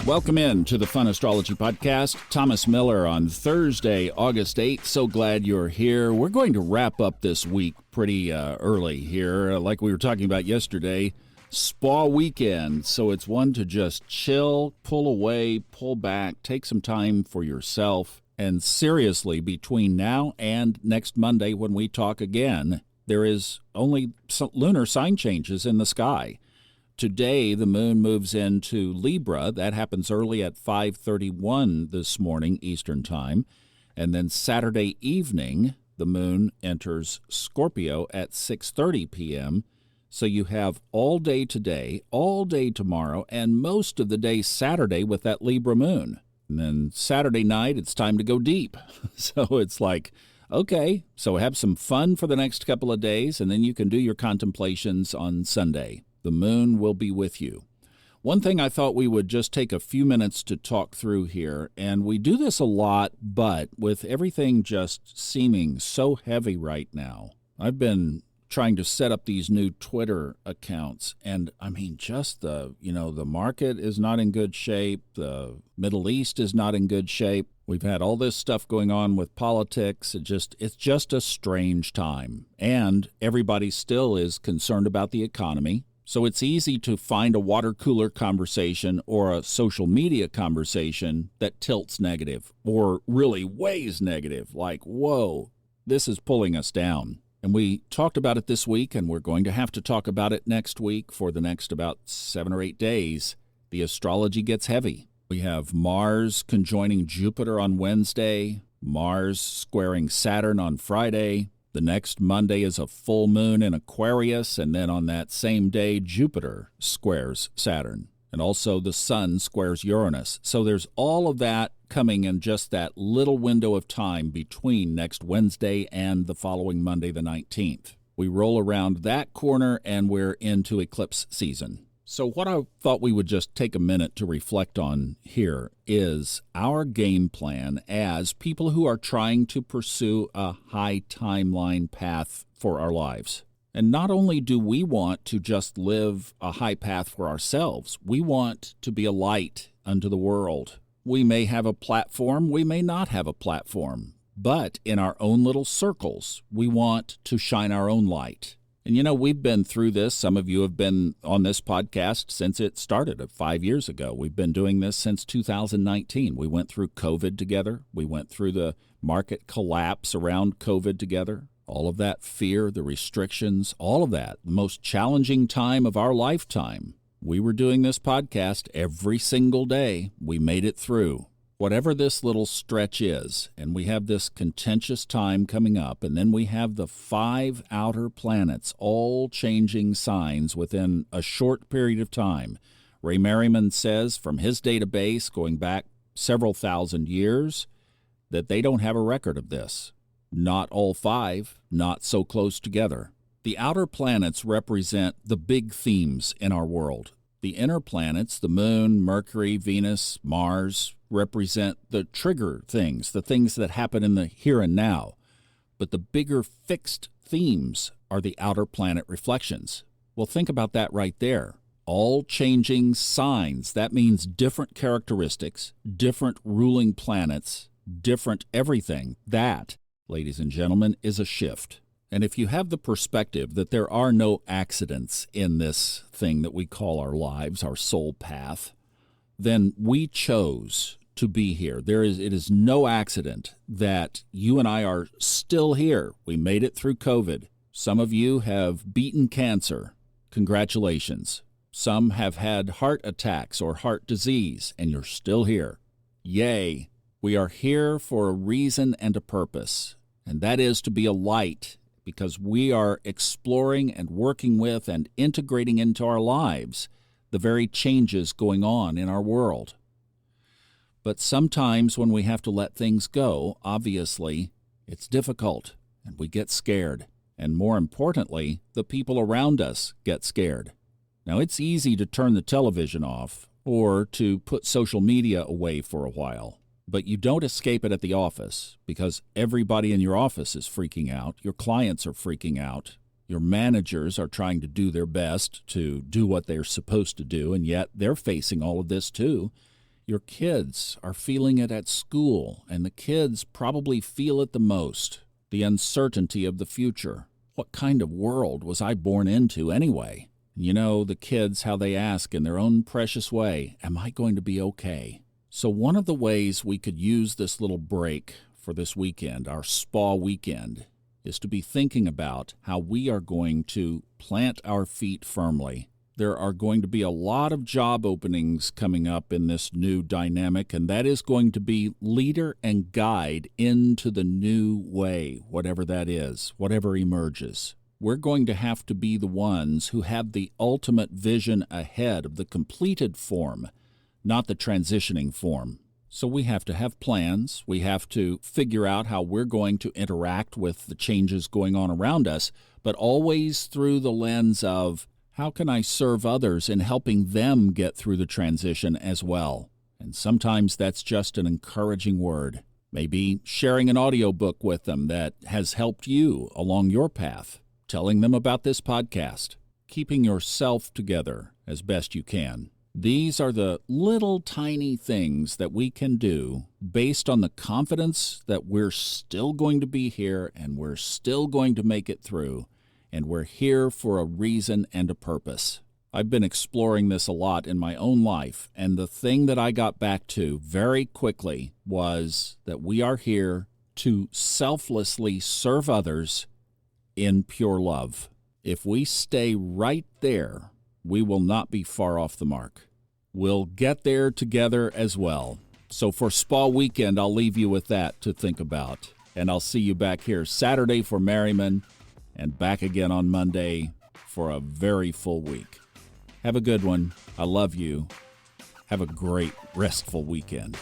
Welcome in to the Fun Astrology Podcast. Thomas Miller on Thursday, August 8th. So glad you're here. We're going to wrap up this week pretty early here. Like we were talking about yesterday, spa weekend. So it's one to just chill, pull away, pull back, take some time for yourself. And seriously, between now and next Monday when we talk again, there is only some lunar sign changes in the sky. Today, the moon moves into Libra. That happens early at 5:31 this morning, Eastern Time. And then Saturday evening, the moon enters Scorpio at 6:30 p.m. So you have all day today, all day tomorrow, and most of the day Saturday with that Libra moon. And then Saturday night, it's time to go deep. So it's like, okay, so have some fun for the next couple of days, and then you can do your contemplations on Sunday. The moon will be with you. One thing I thought we would just take a few minutes to talk through here, and we do this a lot, but with everything just seeming so heavy right now, I've been trying to set up these new Twitter accounts, and I mean, just the market is not in good shape, the Middle East is not in good shape. We've had all this stuff going on with politics. It's just a strange time, and everybody still is concerned about the economy. So it's easy to find a water cooler conversation or a social media conversation that tilts negative or really weighs negative, like, whoa, this is pulling us down. And we talked about it this week, and we're going to have to talk about it next week for the next about 7 or 8 days. The astrology gets heavy. We have Mars conjoining Jupiter on Wednesday, Mars squaring Saturn on Friday. The next Monday is a full moon in Aquarius, and then on that same day, Jupiter squares Saturn. And also the Sun squares Uranus. So there's all of that coming in just that little window of time between next Wednesday and the following Monday, the 19th. We roll around that corner, and we're into eclipse season. So what I thought we would just take a minute to reflect on here is our game plan as people who are trying to pursue a high timeline path for our lives. And not only do we want to just live a high path for ourselves, we want to be a light unto the world. We may have a platform, we may not have a platform, but in our own little circles, we want to shine our own light. And we've been through this. Some of you have been on this podcast since it started 5 years ago. We've been doing this since 2019. We went through COVID together. We went through the market collapse around COVID together. All of that fear, the restrictions, all of that, the most challenging time of our lifetime. We were doing this podcast every single day. We made it through. Whatever this little stretch is, and we have this contentious time coming up, and then we have the 5 outer planets all changing signs within a short period of time. Ray Merriman says from his database, going back several thousand years, that they don't have a record of this. Not all 5, not so close together. The outer planets represent the big themes in our world. The inner planets, the moon, Mercury, Venus, Mars, represent the trigger things, the things that happen in the here and now. But the bigger fixed themes are the outer planet reflections. Well, think about that right there. All changing signs. That means different characteristics, different ruling planets, different everything. That, ladies and gentlemen, is a shift. And if you have the perspective that there are no accidents in this thing that we call our lives, our soul path, then we chose to be here. It is no accident that you and I are still here. We made it through COVID. Some of you have beaten cancer. Congratulations. Some have had heart attacks or heart disease, and you're still here. Yay. We are here for a reason and a purpose, and that is to be a light, because we are exploring and working with and integrating into our lives the very changes going on in our world. But sometimes when we have to let things go, obviously, it's difficult, and we get scared. And more importantly, the people around us get scared. Now, it's easy to turn the television off or to put social media away for a while. But you don't escape it at the office, because everybody in your office is freaking out. Your clients are freaking out. Your managers are trying to do their best to do what they're supposed to do, and yet they're facing all of this too. Your kids are feeling it at school, and the kids probably feel it the most. The uncertainty of the future. What kind of world was I born into anyway? You know, the kids, how they ask in their own precious way, am I going to be okay? So one of the ways we could use this little break for this weekend, our spa weekend, is to be thinking about how we are going to plant our feet firmly. There are going to be a lot of job openings coming up in this new dynamic, and that is going to be leader and guide into the new way, whatever that is, whatever emerges. We're going to have to be the ones who have the ultimate vision ahead of the completed form, not the transitioning form. So we have to have plans. We have to figure out how we're going to interact with the changes going on around us, but always through the lens of, how can I serve others in helping them get through the transition as well? And sometimes that's just an encouraging word. Maybe sharing an audiobook with them that has helped you along your path. Telling them about this podcast. Keeping yourself together as best you can. These are the little tiny things that we can do based on the confidence that we're still going to be here and we're still going to make it through. And we're here for a reason and a purpose. I've been exploring this a lot in my own life, and the thing that I got back to very quickly was that we are here to selflessly serve others in pure love. If we stay right there, we will not be far off the mark. We'll get there together as well. So for Spa Weekend, I'll leave you with that to think about. And I'll see you back here Saturday for Merriman, and back again on Monday for a very full week. Have a good one. I love you. Have a great, restful weekend.